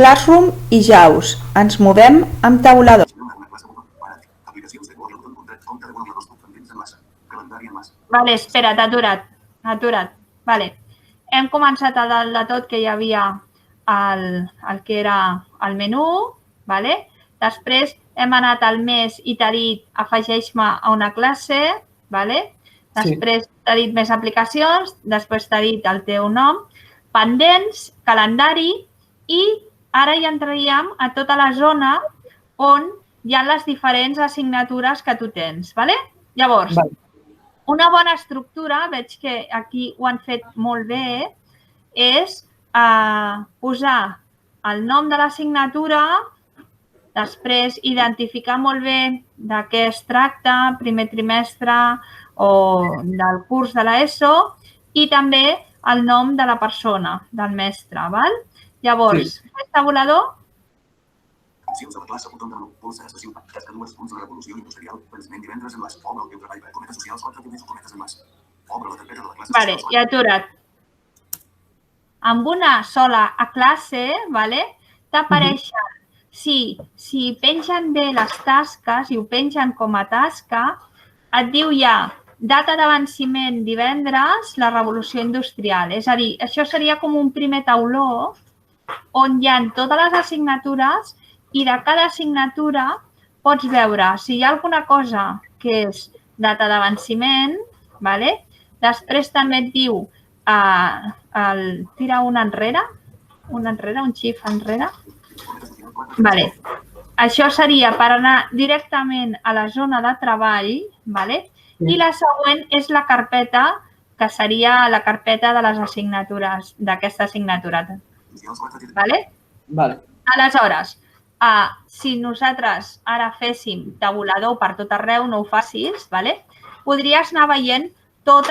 Classroom i JAWS. Ens movem amb tabulador. Vale, espera't, atura't. Vale. Hem començat a dalt de tot que hi havia el que era el menú, vale? Després hem anat al més i t'ha dit afegeix-me a una classe, vale? Després t'ha dit més aplicacions, després t'ha dit el teu nom, pendents, calendari i ara ja entraríem a tota la zona on hi ha les diferents assignatures que tu tens, vale? Llavors, una bona estructura, veig que aquí ho han fet molt bé, és posar el nom de l'assignatura, després identificar molt bé de què es tracta, primer trimestre o del curs de l'ESO i també el nom de la persona, del mestre. Val? Llavors, fes tabulador. Accions de la classe, botó de menú, pulsa estació, tasca 2, punts de la revolució industrial, pensament divendres enllaç, obre el teu treball, cometes socials, 4 punts, cometes enllaç, obre la carpeta de la classe. Vale, i atura't. Amb una sola classe, vale, t'apareixen, si pengen bé les tasques i ho pengen com a tasca, et diu ja data de venciment divendres, la revolució industrial. És a dir, això seria com un primer tauló on hi ha totes les assignatures i de cada assignatura pots veure si hi ha alguna cosa que és data de venciment, vale? Després també et diu tira un enrere, un xift enrere. Vale. Això seria per anar directament a la zona de treball, vale? I la següent és la carpeta, que seria la carpeta de les assignatures, d'aquesta assignatura. Vale? Aleshores, si nosaltres ara féssim tabulador per tot arreu, no ho facis, vale? Podries anar veient totes